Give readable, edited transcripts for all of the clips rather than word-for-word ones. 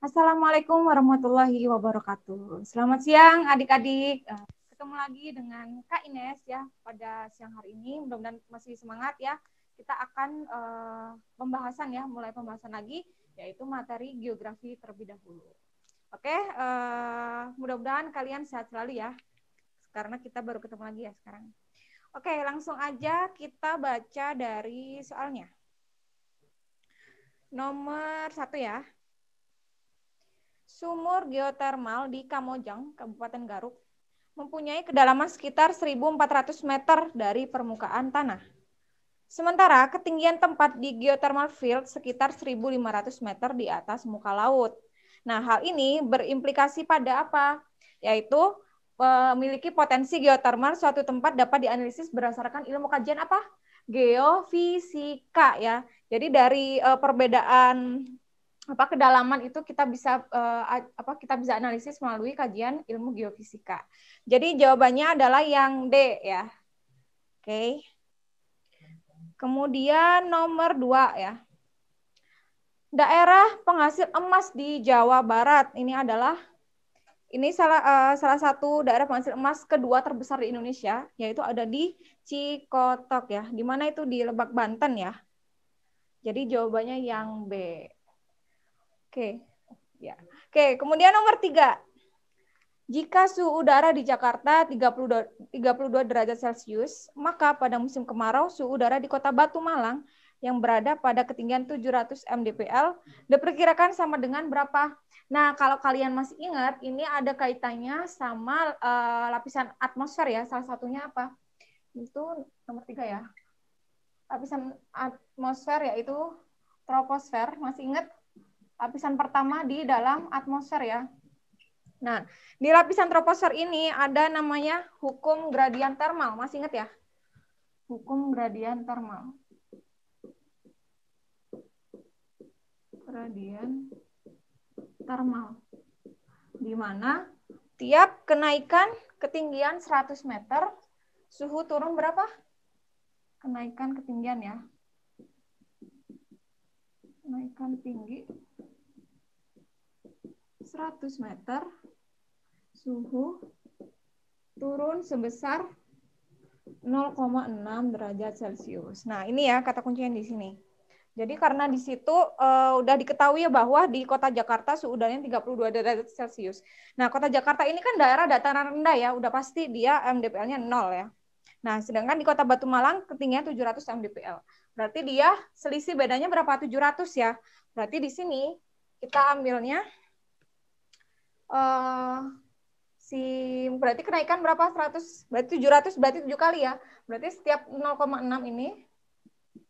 Assalamualaikum warahmatullahi wabarakatuh. Selamat siang adik-adik. Ketemu lagi dengan Kak Ines ya pada siang hari ini. Mudah-mudahan masih semangat ya. Kita akan mulai pembahasan lagi, yaitu materi geografi terlebih dahulu. Oke, mudah-mudahan kalian sehat selalu ya. Karena kita baru ketemu lagi ya sekarang. Oke, langsung aja kita baca dari soalnya. Nomor 1 ya. Sumur geotermal di Kamojang, Kabupaten Garut, mempunyai kedalaman sekitar 1.400 meter dari permukaan tanah. Sementara ketinggian tempat di geothermal field sekitar 1.500 meter di atas muka laut. Nah, hal ini berimplikasi pada apa? Yaitu memiliki potensi geotermal suatu tempat dapat dianalisis berdasarkan ilmu kajian apa? Geofisika ya. Jadi dari perbedaan kedalaman itu kita bisa analisis melalui kajian ilmu geofisika. Jadi jawabannya adalah yang D ya. Oke. Kemudian nomor 2 ya. Daerah penghasil emas di Jawa Barat ini salah satu daerah penghasil emas kedua terbesar di Indonesia, yaitu ada di Cikotok ya. Di mana itu di Lebak, Banten ya. Jadi jawabannya yang B. Oke. Ya. Oke, kemudian nomor 3. Jika suhu udara di Jakarta 32 derajat Celcius, maka pada musim kemarau suhu udara di Kota Batu Malang yang berada pada ketinggian 700 mdpl diperkirakan sama dengan berapa? Nah, kalau kalian masih ingat, ini ada kaitannya sama lapisan atmosfer ya. Salah satunya apa? Itu nomor 3 ya. Lapisan atmosfer yaitu troposfer. Masih ingat? Lapisan pertama di dalam atmosfer ya. Nah, di lapisan troposfer ini ada namanya hukum gradian termal. Masih ingat ya? Hukum gradian termal. Gradian termal. Di mana tiap kenaikan ketinggian 100 meter, suhu turun berapa? Kenaikan ketinggian ya. Kenaikan tinggi 100 meter, suhu turun sebesar 0,6 derajat Celcius. Nah, ini ya kata kuncinya di sini. Jadi karena di situ udah diketahui ya bahwa di Kota Jakarta suhu udaranya 32 derajat Celcius. Nah, Kota Jakarta ini kan daerah dataran rendah ya, udah pasti dia MDPL-nya 0 ya. Nah, sedangkan di Kota Batu Malang ketinggian 700 mdpl. Berarti dia selisih bedanya berapa? 700 ya. Berarti di sini kita ambilnya berarti kenaikan berapa? 100, berarti 700, berarti 7 kali ya. Berarti setiap 0,6 ini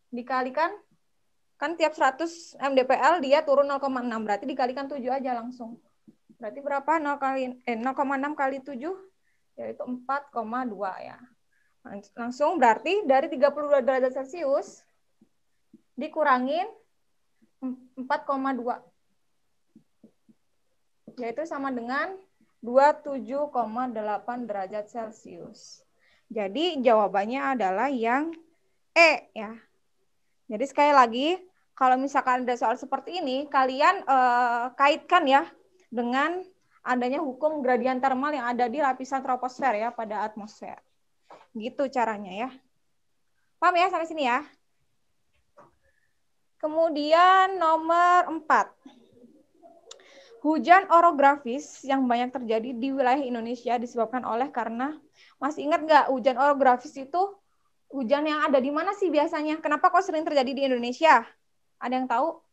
dikalikan, kan tiap 100 mdpl dia turun 0,6, berarti dikalikan 7 aja langsung. Berarti berapa? 0,6 kali 7, yaitu 4,2 ya. Langsung berarti dari 32 derajat Celcius dikurangin 4,2. Yaitu sama dengan 27,8 derajat Celcius. Jadi jawabannya adalah yang E ya. Jadi sekali lagi, kalau misalkan ada soal seperti ini, kalian kaitkan ya dengan adanya hukum gradian termal yang ada di lapisan troposfer ya pada atmosfer. Gitu caranya ya. Paham ya sampai sini ya? Kemudian nomor 4. Hujan orografis yang banyak terjadi di wilayah Indonesia disebabkan karena, masih ingat nggak, hujan orografis itu hujan yang ada di mana sih biasanya? Kenapa kok sering terjadi di Indonesia? Ada yang tahu?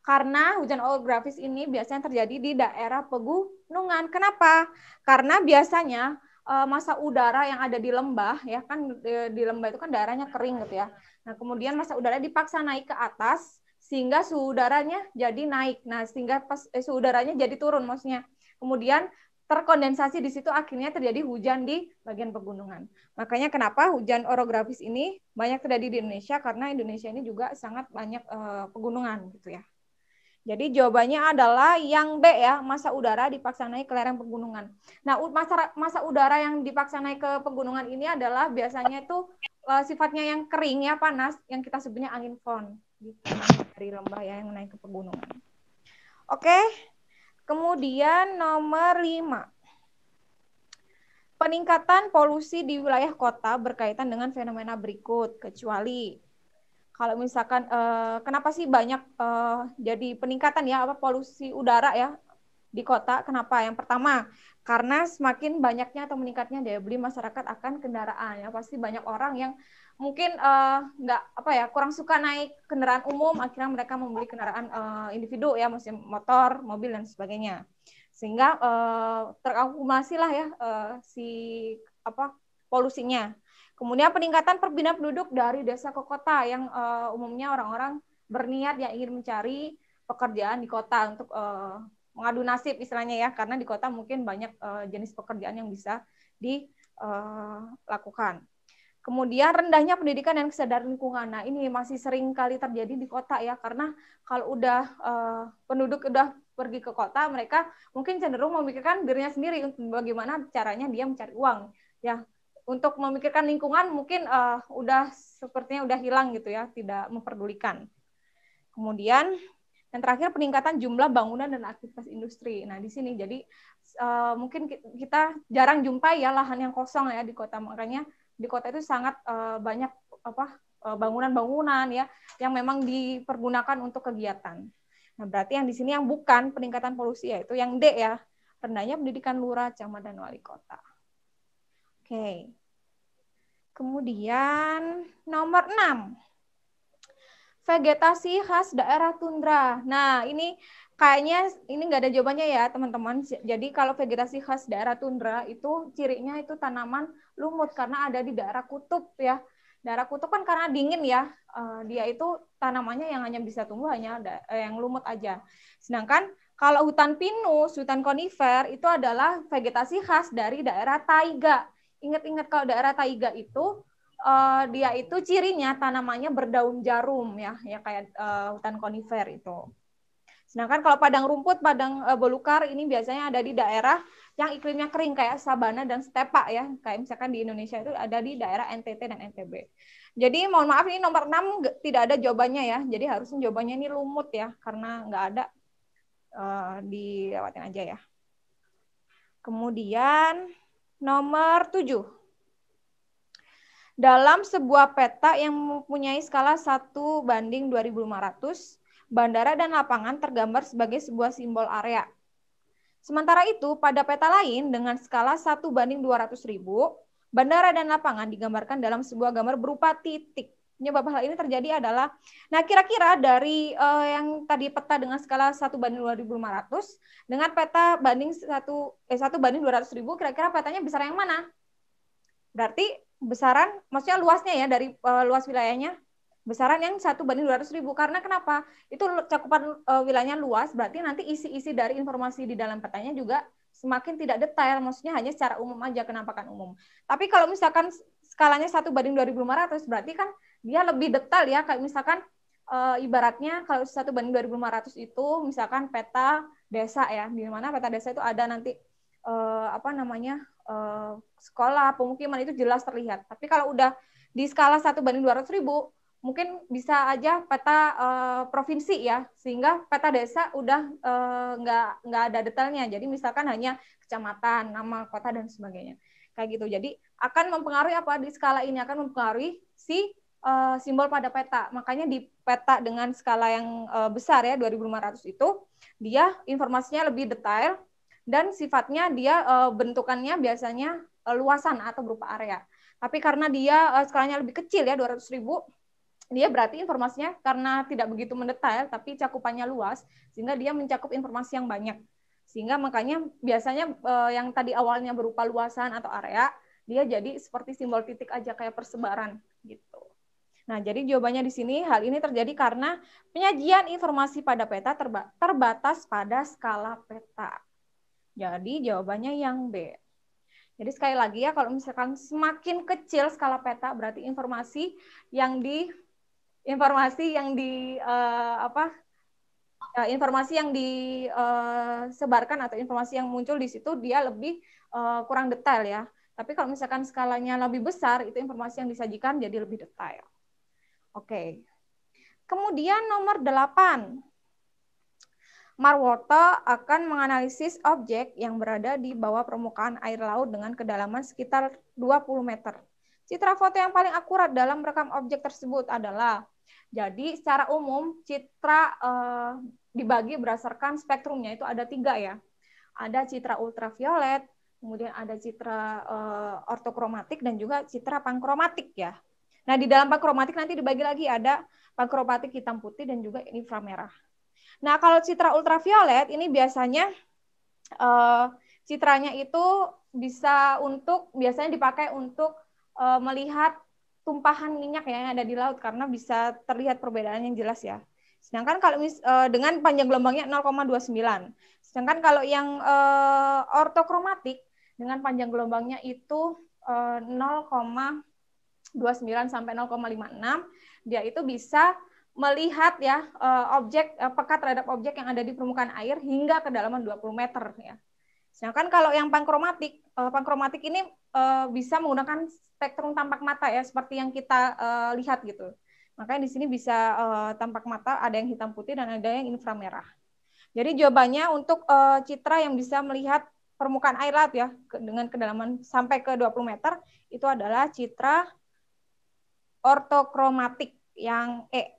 Karena hujan orografis ini biasanya terjadi di daerah pegunungan. Kenapa? Karena biasanya massa udara yang ada di lembah, ya kan di lembah itu kan daerahnya kering gitu ya. Nah, kemudian massa udara dipaksa naik ke atas, sehingga suhu udaranya jadi naik. Nah, sehingga suhu udaranya jadi turun maksudnya. Kemudian terkondensasi di situ, akhirnya terjadi hujan di bagian pegunungan. Makanya kenapa hujan orografis ini banyak terjadi di Indonesia, karena Indonesia ini juga sangat banyak pegunungan gitu ya. Jadi jawabannya adalah yang B ya, massa udara dipaksa naik ke lereng pegunungan. Nah, massa udara yang dipaksa naik ke pegunungan ini adalah biasanya itu sifatnya yang kering ya, panas, yang kita sebutnya angin fon. Gitu, dari lembah ya yang naik ke pegunungan. Oke, Kemudian nomor 5. Peningkatan polusi di wilayah kota berkaitan dengan fenomena berikut, kecuali kalau misalkan kenapa sih banyak jadi peningkatan ya polusi udara ya di kota? Kenapa? Yang pertama, karena semakin banyaknya atau meningkatnya daya beli masyarakat akan kendaraan ya. Pasti banyak orang yang mungkin nggak kurang suka naik kendaraan umum, akhirnya mereka membeli kendaraan individu ya, maksudnya motor, mobil dan sebagainya. Sehingga terakumulasi lah ya si polusinya. Kemudian peningkatan perpindahan penduduk dari desa ke kota yang umumnya orang-orang berniat yang ingin mencari pekerjaan di kota untuk mengadu nasib istilahnya ya, karena di kota mungkin banyak jenis pekerjaan yang bisa dilakukan. Kemudian rendahnya pendidikan dan kesadaran lingkungan. Nah, ini masih sering kali terjadi di kota ya, karena kalau udah penduduk udah pergi ke kota, mereka mungkin cenderung memikirkan dirinya sendiri untuk bagaimana caranya dia mencari uang. Ya, untuk memikirkan lingkungan mungkin udah sepertinya udah hilang gitu ya, tidak memperdulikan. Kemudian yang terakhir peningkatan jumlah bangunan dan aktivitas industri. Nah, di sini jadi mungkin kita jarang jumpai ya lahan yang kosong ya di kota. Makanya di kota itu sangat banyak bangunan-bangunan ya yang memang dipergunakan untuk kegiatan. Nah, berarti yang di sini yang bukan peningkatan polusi yaitu yang D ya, rendahnya pendidikan lurah, camat dan wali kota. Oke. Kemudian nomor 6. Vegetasi khas daerah tundra. Nah, ini kayaknya ini nggak ada jawabannya ya, teman-teman. Jadi kalau vegetasi khas daerah tundra itu cirinya itu tanaman lumut karena ada di daerah kutub ya. Daerah kutub kan karena dingin ya, dia itu tanamannya yang hanya bisa tumbuh hanya yang lumut aja. Sedangkan kalau hutan pinus, hutan konifer itu adalah vegetasi khas dari daerah taiga. Ingat-ingat kalau daerah taiga itu dia itu cirinya tanamannya berdaun jarum ya kayak hutan konifer itu. Sedangkan kalau padang rumput, padang belukar ini biasanya ada di daerah yang iklimnya kering kayak sabana dan stepa ya. Kayak misalkan di Indonesia itu ada di daerah NTT dan NTB. Jadi mohon maaf ini nomor 6 tidak ada jawabannya ya. Jadi harusnya jawabannya ini lumut ya karena nggak ada, dilewatin aja ya. Kemudian nomor 7. Dalam sebuah peta yang mempunyai skala 1:2500, bandara dan lapangan tergambar sebagai sebuah simbol area. Sementara itu, pada peta lain dengan skala 1:200.000, bandara dan lapangan digambarkan dalam sebuah gambar berupa titik. Penyebab hal ini terjadi adalah, nah kira-kira dari yang tadi peta dengan skala 1:2500 dengan peta banding 1:200.000, kira-kira petanya besar yang mana? Berarti besaran, maksudnya luasnya ya dari luas wilayahnya, besaran yang 1:200.000. Karena kenapa? Itu cakupan wilayahnya luas, berarti nanti isi-isi dari informasi di dalam petanya juga semakin tidak detail, maksudnya hanya secara umum aja, kenampakan umum. Tapi kalau misalkan skalanya 1:2500, berarti kan dia lebih detail ya, kayak misalkan ibaratnya kalau 1:2500 itu misalkan peta desa ya, di mana peta desa itu ada nanti sekolah, pemukiman itu jelas terlihat. Tapi kalau udah di skala 1:200.000, mungkin bisa aja peta provinsi ya, sehingga peta desa udah nggak ada detailnya. Jadi misalkan hanya kecamatan, nama kota dan sebagainya. Kayak gitu. Jadi akan mempengaruhi apa di skala ini, akan mempengaruhi si simbol pada peta. Makanya di peta dengan skala yang besar ya 2.500 itu dia informasinya lebih detail dan sifatnya dia bentukannya biasanya luasan atau berupa area. Tapi karena dia skalanya lebih kecil ya 200.000, dia berarti informasinya karena tidak begitu mendetail tapi cakupannya luas sehingga dia mencakup informasi yang banyak. Sehingga makanya biasanya yang tadi awalnya berupa luasan atau area, dia jadi seperti simbol titik aja kayak persebaran gitu. Nah, jadi jawabannya di sini hal ini terjadi karena penyajian informasi pada peta terbatas pada skala peta. Jadi jawabannya yang B. Jadi sekali lagi ya, kalau misalkan semakin kecil skala peta, berarti informasi yang disebarkan atau informasi yang muncul di situ dia lebih kurang detail ya. Tapi kalau misalkan skalanya lebih besar, itu informasi yang disajikan jadi lebih detail. Oke. Kemudian nomor 8. Marwata akan menganalisis objek yang berada di bawah permukaan air laut dengan kedalaman sekitar 20 meter. Citra foto yang paling akurat dalam merekam objek tersebut adalah, jadi secara umum citra dibagi berdasarkan spektrumnya, itu ada 3 ya. Ada citra ultraviolet, kemudian ada citra ortokromatik, dan juga citra pankromatik ya. Nah, di dalam pankromatik nanti dibagi lagi, ada pankromatik hitam putih dan juga inframerah. Nah, kalau citra ultraviolet ini biasanya citranya itu biasanya dipakai untuk melihat tumpahan minyak yang ada di laut, karena bisa terlihat perbedaan yang jelas ya. Sedangkan kalau dengan panjang gelombangnya 0,29. Sedangkan kalau yang ortokromatik dengan panjang gelombangnya itu 0,29 sampai 0,56, dia itu bisa melihat ya objek peka terhadap objek yang ada di permukaan air hingga kedalaman 20 meter ya. Sedangkan kalau yang pankromatik ini bisa menggunakan spektrum tampak mata ya, seperti yang kita lihat gitu. Makanya di sini bisa tampak mata, ada yang hitam putih dan ada yang inframerah. Jadi jawabannya untuk citra yang bisa melihat permukaan air laut ya dengan kedalaman sampai ke 20 meter itu adalah citra ortokromatik yang E.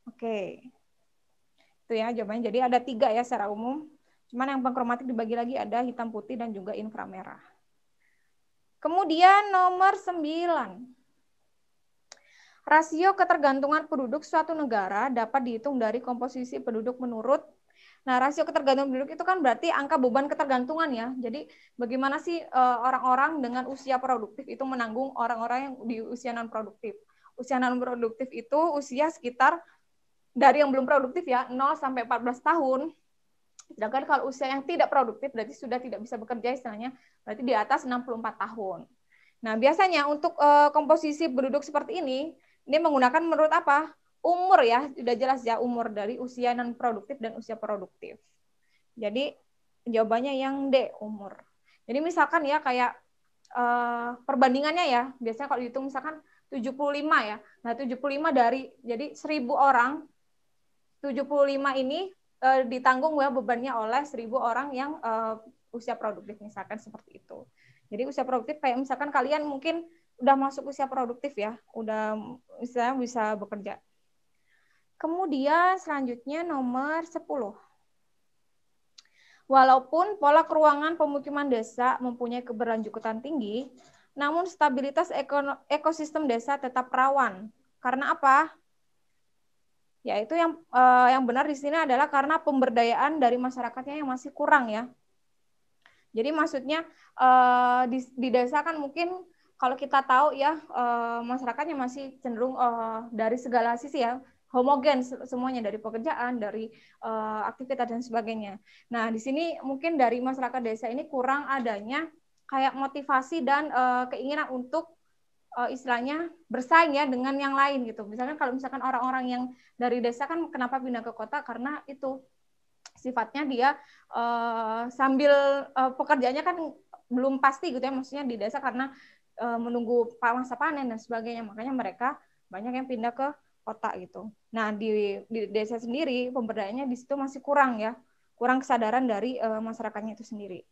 Oke, itu ya jawabannya. Jadi ada 3 ya secara umum. Cuman yang pankromatik dibagi lagi, ada hitam putih dan juga inframerah. Kemudian nomor 9. Rasio ketergantungan penduduk suatu negara dapat dihitung dari komposisi penduduk menurut. Nah, rasio ketergantungan penduduk itu kan berarti angka beban ketergantungan ya. Jadi bagaimana sih orang-orang dengan usia produktif itu menanggung orang-orang yang di usia non produktif. Usia non produktif itu usia sekitar dari yang belum produktif ya, 0 sampai 14 tahun. Sedangkan kalau usia yang tidak produktif berarti sudah tidak bisa bekerja istilahnya, berarti di atas 64 tahun. Nah, biasanya untuk komposisi penduduk seperti ini menggunakan menurut apa? Umur ya, sudah jelas ya, umur dari usia non produktif dan usia produktif. Jadi jawabannya yang D, umur. Jadi misalkan ya kayak perbandingannya ya, biasanya kalau dihitung misalkan 75 ya. Nah, 75 dari jadi 1000 orang, 75 ini ditanggung ya bebannya oleh 1000 orang yang usia produktif, misalkan seperti itu. Jadi usia produktif kayak misalkan kalian mungkin udah masuk usia produktif ya, udah misalnya bisa bekerja. Kemudian selanjutnya nomor 10. Walaupun pola keruangan pemukiman desa mempunyai keberlanjutan tinggi, namun stabilitas ekosistem desa tetap rawan. Karena apa? Yaitu yang benar di sini adalah karena pemberdayaan dari masyarakatnya yang masih kurang ya. Jadi maksudnya di desa kan mungkin kalau kita tahu ya masyarakatnya masih cenderung dari segala sisi ya homogen semuanya, dari pekerjaan, dari aktivitas dan sebagainya. Nah, di sini mungkin dari masyarakat desa ini kurang adanya kayak motivasi dan keinginan untuk istilahnya bersaing ya dengan yang lain gitu. Misalkan kalau misalkan orang-orang yang dari desa kan kenapa pindah ke kota, karena itu sifatnya dia sambil pekerjaannya kan belum pasti gitu ya, maksudnya di desa karena menunggu masa panen dan sebagainya, makanya mereka banyak yang pindah ke kota gitu. Nah, di desa sendiri pemberdayaannya di situ masih kurang ya, kurang kesadaran dari masyarakatnya itu sendiri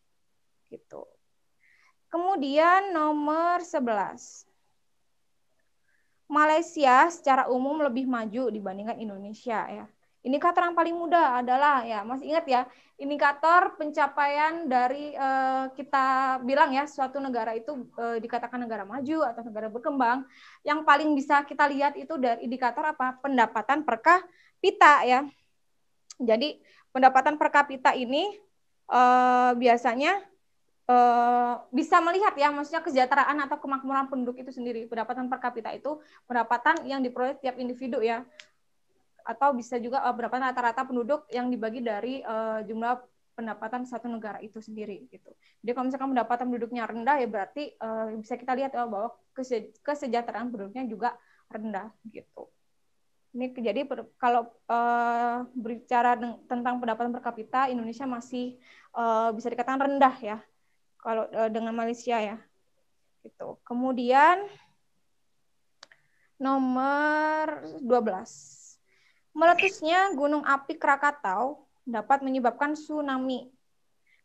gitu. Kemudian nomor 11. Malaysia secara umum lebih maju dibandingkan Indonesia ya. Indikator yang paling mudah adalah ya, masih ingat ya, indikator pencapaian dari kita bilang ya suatu negara itu dikatakan negara maju atau negara berkembang. Yang paling bisa kita lihat itu dari indikator apa? Pendapatan per kapita ya. Jadi pendapatan per kapita ini biasanya bisa melihat ya, maksudnya kesejahteraan atau kemakmuran penduduk itu sendiri. Pendapatan per kapita itu pendapatan yang diperoleh tiap individu ya, atau bisa juga pendapatan rata-rata penduduk yang dibagi dari jumlah pendapatan satu negara itu sendiri gitu. Jadi kalau misalkan pendapatan penduduknya rendah ya berarti bisa kita lihat bahwa kesejahteraan penduduknya juga rendah gitu. Ini jadi kalau berbicara tentang pendapatan per kapita, Indonesia masih bisa dikatakan rendah ya kalau dengan Malaysia ya gitu. Kemudian nomor 12. Meletusnya Gunung Api Krakatau dapat menyebabkan tsunami.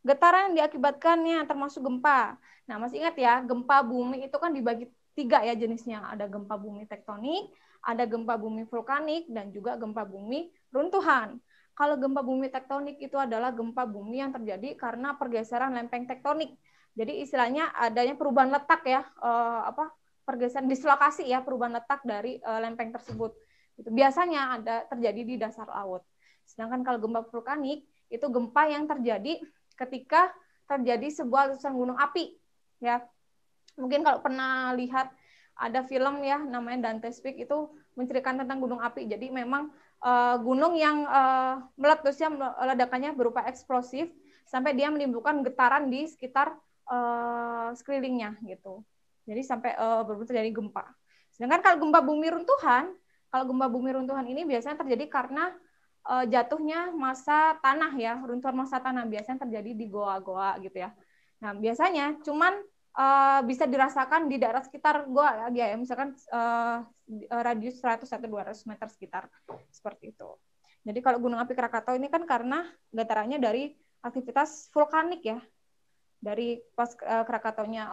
Getaran yang diakibatkannya termasuk gempa. Nah, masih ingat ya, gempa bumi itu kan dibagi 3 ya jenisnya. Ada gempa bumi tektonik, ada gempa bumi vulkanik, dan juga gempa bumi runtuhan. Kalau gempa bumi tektonik itu adalah gempa bumi yang terjadi karena pergeseran lempeng tektonik. Jadi istilahnya adanya perubahan letak ya, pergeseran dislokasi ya, perubahan letak dari lempeng tersebut. Itu biasanya ada terjadi di dasar laut. Sedangkan kalau gempa vulkanik itu gempa yang terjadi ketika terjadi sebuah letusan gunung api, ya. Mungkin kalau pernah lihat ada film ya namanya Dante's Peak, itu menceritakan tentang gunung api. Jadi memang gunung yang meletusnya, ledakannya berupa eksplosif sampai dia menimbulkan getaran di sekitar sekelilingnya gitu. Jadi sampai benar-benar terjadi gempa. Sedangkan kalau gempa bumi runtuhan ini biasanya terjadi karena jatuhnya massa tanah ya, runtuhan massa tanah biasanya terjadi di goa-goa gitu ya. Nah, biasanya cuman bisa dirasakan di daerah sekitar goa ya, misalkan radius 100 atau 200 meter sekitar, seperti itu. Jadi kalau Gunung Api Krakatau ini kan karena getarannya dari aktivitas vulkanik ya, dari pas Krakataunya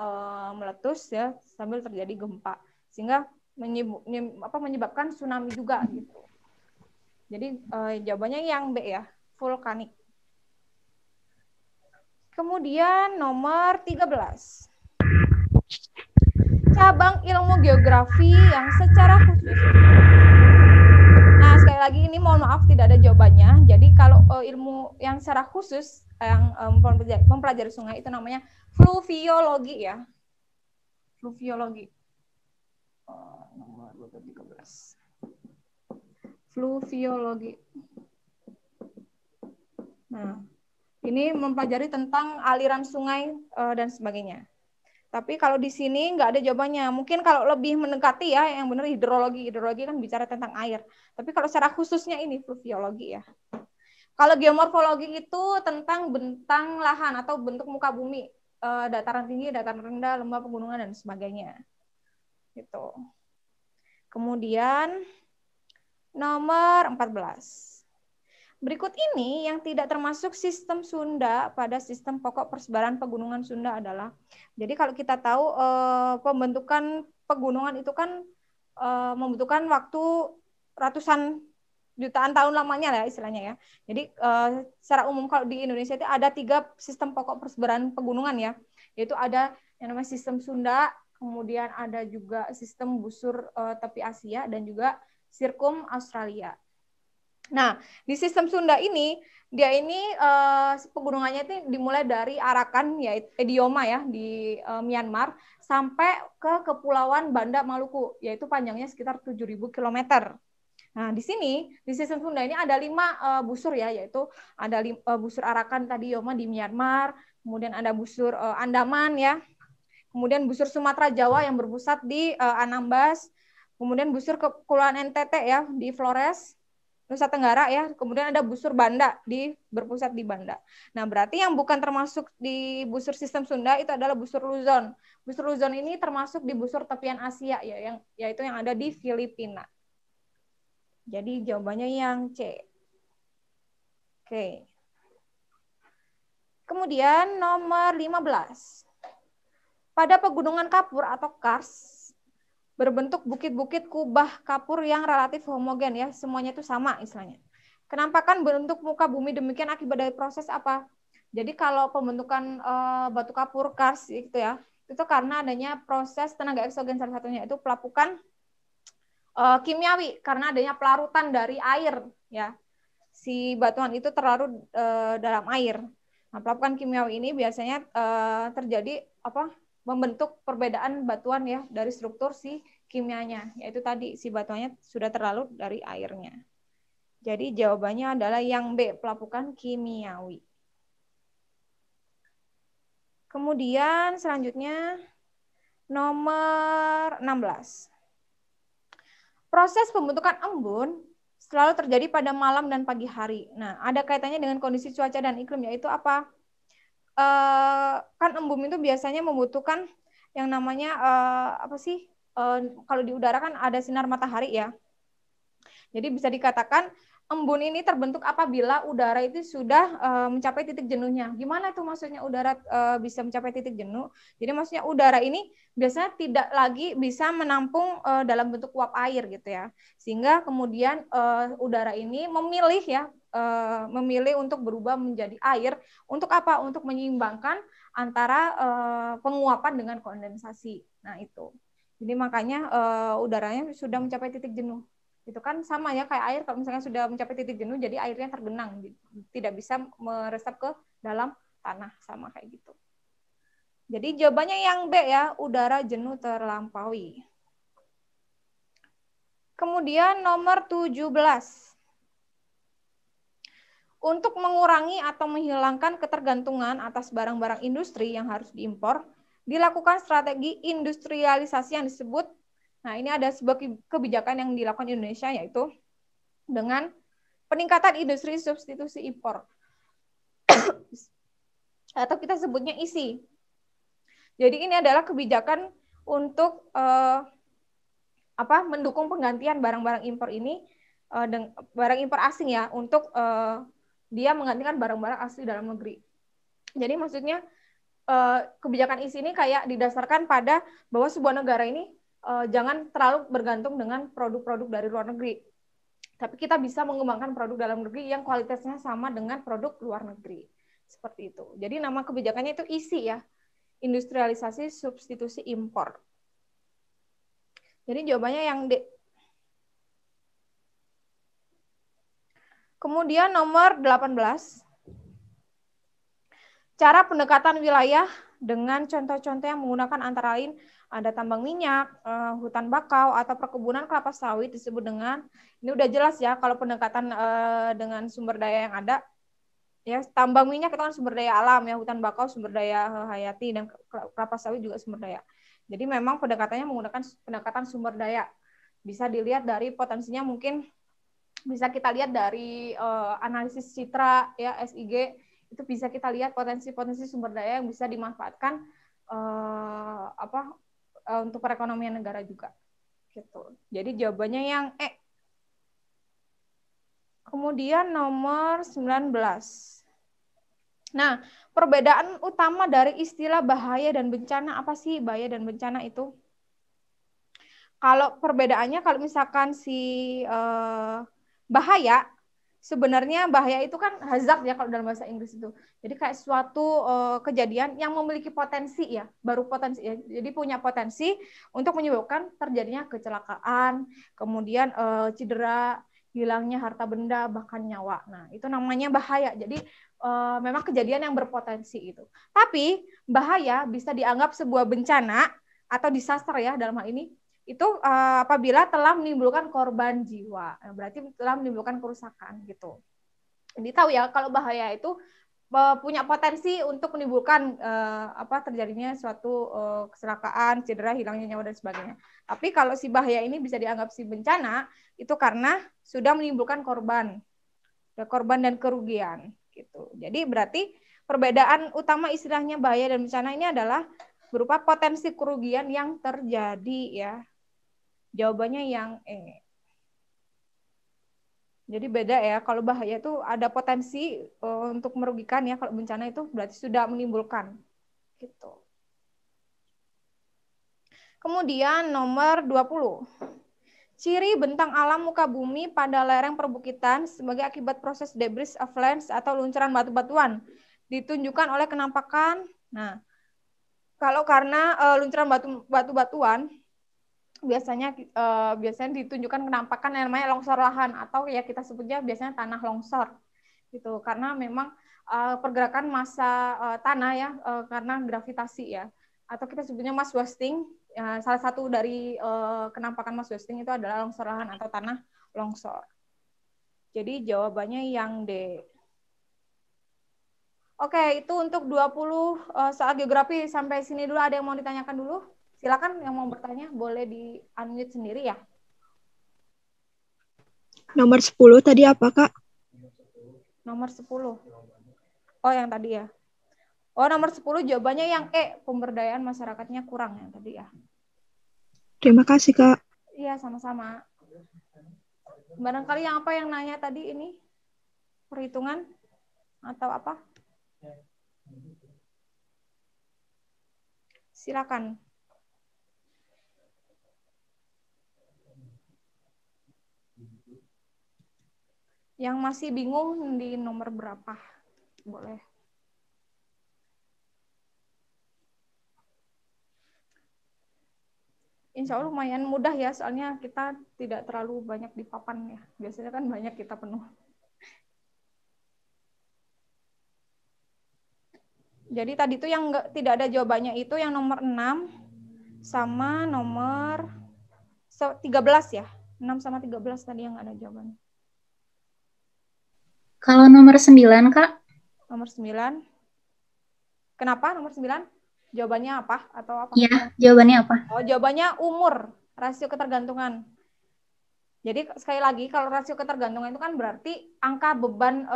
meletus ya sambil terjadi gempa, sehingga menyebabkan tsunami juga gitu. Jadi jawabannya yang B ya, vulkanik. Kemudian nomor 13. Cabang ilmu geografi yang secara khusus. Nah, sekali lagi ini mohon maaf tidak ada jawabannya. Jadi kalau ilmu yang secara khusus yang mempelajari sungai itu namanya fluviologi ya. Fluviologi. Nomor 13. Fluviologi. Nah, ini mempelajari tentang aliran sungai dan sebagainya. Tapi kalau di sini nggak ada jawabannya. Mungkin kalau lebih mendekati ya, yang benar hidrologi. Hidrologi kan bicara tentang air. Tapi kalau secara khususnya ini fluviologi ya. Kalau geomorfologi itu tentang bentang lahan atau bentuk muka bumi, dataran tinggi, dataran rendah, lembah, pegunungan dan sebagainya. Gitu. Kemudian nomor 14. Berikut ini yang tidak termasuk sistem Sunda pada sistem pokok persebaran pegunungan Sunda adalah, jadi kalau kita tahu pembentukan pegunungan itu kan membutuhkan waktu ratusan jutaan tahun lamanya lah istilahnya ya. Jadi secara umum kalau di Indonesia itu ada 3 sistem pokok persebaran pegunungan ya, yaitu ada yang namanya sistem Sunda, kemudian ada juga sistem busur tepi Asia, dan juga sirkum Australia. Nah, di sistem Sunda ini, dia ini pegunungannya itu dimulai dari Arakan, yaitu Edioma ya, di Myanmar, sampai ke Kepulauan Banda Maluku, yaitu panjangnya sekitar 7.000 km. Nah, di sini, di sistem Sunda ini ada 5 busur ya, yaitu ada busur Arakan tadi Yoma di Myanmar, kemudian ada busur Andaman ya, kemudian busur Sumatera Jawa yang berpusat di Anambas, kemudian busur Kepulauan NTT ya di Flores, Nusa Tenggara ya, kemudian ada busur Banda berpusat di Banda. Nah, berarti yang bukan termasuk di busur sistem Sunda itu adalah busur Luzon. Busur Luzon ini termasuk di busur tepian Asia ya, yaitu yang ada di Filipina. Jadi jawabannya yang C. Oke. Kemudian nomor 15. Pada pegunungan kapur atau kars, berbentuk bukit-bukit kubah kapur yang relatif homogen ya, semuanya itu sama istilahnya. Kenampakan bentuk muka bumi demikian akibat dari proses apa? Jadi kalau pembentukan batu kapur kars itu ya, itu karena adanya proses tenaga eksogen, salah satunya itu pelapukan kimiawi karena adanya pelarutan dari air ya. Si batuan itu terlarut dalam air. Nah, pelapukan kimiawi ini biasanya terjadi membentuk perbedaan batuan ya dari struktur si kimianya, yaitu tadi si batuannya sudah terlarut dari airnya. Jadi jawabannya adalah yang B, pelapukan kimiawi. Kemudian selanjutnya nomor 16. Proses pembentukan embun selalu terjadi pada malam dan pagi hari. Nah, ada kaitannya dengan kondisi cuaca dan iklim, yaitu apa? Kan embun itu biasanya membutuhkan yang namanya kalau di udara kan ada sinar matahari ya. Jadi bisa dikatakan embun ini terbentuk apabila udara itu sudah mencapai titik jenuhnya. Gimana itu maksudnya udara bisa mencapai titik jenuh? Jadi maksudnya udara ini biasanya tidak lagi bisa menampung dalam bentuk uap air gitu ya. Sehingga kemudian udara ini memilih untuk berubah menjadi air. Untuk apa? Untuk menyeimbangkan antara penguapan dengan kondensasi. Nah itu. Jadi makanya udaranya sudah mencapai titik jenuh. Itu kan sama ya kayak air, kalau misalnya sudah mencapai titik jenuh jadi airnya tergenang, tidak bisa meresap ke dalam tanah, sama kayak gitu. Jadi jawabannya yang B ya, udara jenuh terlampaui. Kemudian nomor 17. Untuk mengurangi atau menghilangkan ketergantungan atas barang-barang industri yang harus diimpor, dilakukan strategi industrialisasi yang disebut. Nah, ini ada sebuah kebijakan yang dilakukan di Indonesia, yaitu dengan peningkatan industri substitusi impor. Atau kita sebutnya ISI. Jadi ini adalah kebijakan untuk mendukung penggantian barang-barang impor ini, barang impor asing ya, untuk dia menggantikan barang-barang asli dalam negeri. Jadi maksudnya kebijakan ISI ini kayak didasarkan pada bahwa sebuah negara ini jangan terlalu bergantung dengan produk-produk dari luar negeri. Tapi kita bisa mengembangkan produk dalam negeri yang kualitasnya sama dengan produk luar negeri. Seperti itu. Jadi nama kebijakannya itu ISI ya. Industrialisasi substitusi impor. Jadi jawabannya yang D. Kemudian nomor 18. Cara pendekatan wilayah dengan contoh-contoh yang menggunakan antara lain ada tambang minyak, hutan bakau, atau perkebunan kelapa sawit disebut dengan, ini udah jelas ya kalau pendekatan dengan sumber daya yang ada. Ya, tambang minyak itu kan sumber daya alam ya, hutan bakau sumber daya hayati, dan kelapa sawit juga sumber daya. Jadi memang pendekatannya menggunakan pendekatan sumber daya. Bisa dilihat dari potensinya, mungkin bisa kita lihat dari analisis citra ya, SIG, itu bisa kita lihat potensi-potensi sumber daya yang bisa dimanfaatkan untuk perekonomian negara juga. Gitu. Jadi jawabannya yang E. Kemudian nomor 19. Nah, perbedaan utama dari istilah bahaya dan bencana apa sih? Bahaya dan bencana itu? Kalau perbedaannya, kalau misalkan bahaya, sebenarnya bahaya itu kan hazard ya kalau dalam bahasa Inggris itu. Jadi kayak suatu kejadian yang memiliki potensi ya, baru potensi ya. Jadi punya potensi untuk menyebabkan terjadinya kecelakaan, kemudian cedera, hilangnya harta benda, bahkan nyawa. Nah, itu namanya bahaya. Jadi memang kejadian yang berpotensi itu. Tapi bahaya bisa dianggap sebuah bencana atau disaster ya dalam hal ini. Itu apabila telah menimbulkan korban jiwa, berarti telah menimbulkan kerusakan gitu. Jadi tahu ya kalau bahaya itu punya potensi untuk menimbulkan terjadinya suatu kecelakaan, cedera, hilangnya nyawa dan sebagainya. Tapi kalau si bahaya ini bisa dianggap si bencana itu karena sudah menimbulkan korban dan kerugian gitu. Jadi berarti perbedaan utama istilahnya bahaya dan bencana ini adalah berupa potensi kerugian yang terjadi ya. Jawabannya yang E. Jadi beda ya, kalau bahaya itu ada potensi untuk merugikan ya, kalau bencana itu berarti sudah menimbulkan. Gitu. Kemudian nomor 20. Ciri bentang alam muka bumi pada lereng perbukitan sebagai akibat proses debris avalanche atau luncuran batu-batuan ditunjukkan oleh kenampakan. Nah, kalau karena luncuran batu-batuan biasanya ditunjukkan kenampakan yang namanya longsor lahan, atau ya kita sebutnya biasanya tanah longsor gitu, karena memang pergerakan massa tanah ya, karena gravitasi ya, atau kita sebutnya mass wasting. Salah satu dari kenampakan mass wasting itu adalah longsor lahan atau tanah longsor. Jadi jawabannya yang D. Oke, itu untuk 20 soal geografi. Sampai sini dulu. Ada yang mau ditanyakan dulu? Silakan yang mau bertanya, boleh di-unmute sendiri ya. Nomor 10 tadi apa, Kak? Nomor 10. Oh, yang tadi ya. Oh, nomor 10 jawabannya yang E, pemberdayaan masyarakatnya kurang yang tadi ya. Terima kasih, Kak. Iya, sama-sama. Barangkali yang apa yang nanya tadi ini? Perhitungan atau apa? Silakan. Yang masih bingung di nomor berapa? Boleh. Insya Allah lumayan mudah ya, soalnya kita tidak terlalu banyak di papan ya. Biasanya kan banyak kita penuh. Jadi tadi itu yang tidak ada jawabannya itu yang nomor 6 sama nomor 13 ya. 6 sama 13 tadi yang ada jawabannya. Kalau nomor 9, Kak? Nomor 9. Kenapa nomor 9? Jawabannya apa? Atau apa? Iya, jawabannya apa? Oh, jawabannya umur, rasio ketergantungan. Jadi sekali lagi, kalau rasio ketergantungan itu kan berarti angka beban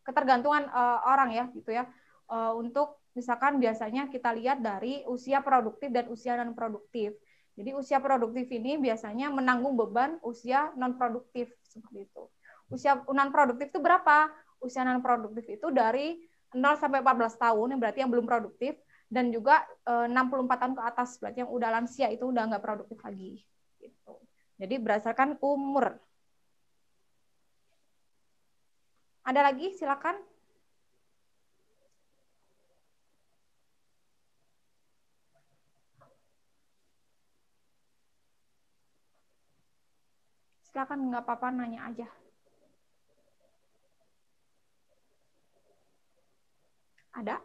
ketergantungan orang ya, gitu ya. Untuk misalkan biasanya kita lihat dari usia produktif dan usia non produktif. Jadi usia produktif ini biasanya menanggung beban usia non produktif seperti itu. Usia non produktif itu berapa? Usia non produktif itu dari 0 sampai 14 tahun, yang berarti yang belum produktif, dan juga 64 tahun ke atas, berarti yang udah lansia itu udah nggak produktif lagi. Gitu. Jadi berdasarkan umur. Ada lagi? Silakan. Silakan, nggak apa-apa, nanya aja. Ada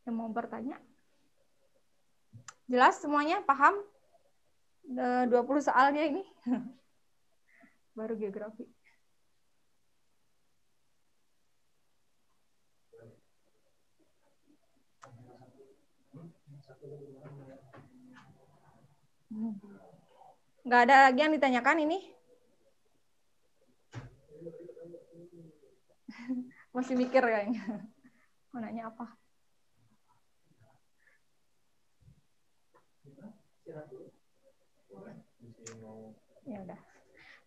yang mau bertanya? Jelas semuanya? Paham? 20 soalnya ini. Baru geografi. Nggak ada lagi yang ditanyakan ini? Masih mikir kayaknya. Mau nanya apa? Ya udah.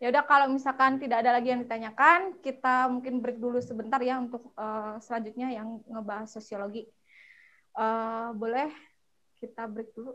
Ya udah, kalau misalkan tidak ada lagi yang ditanyakan, kita mungkin break dulu sebentar ya untuk selanjutnya yang ngebahas sosiologi. Boleh kita break dulu.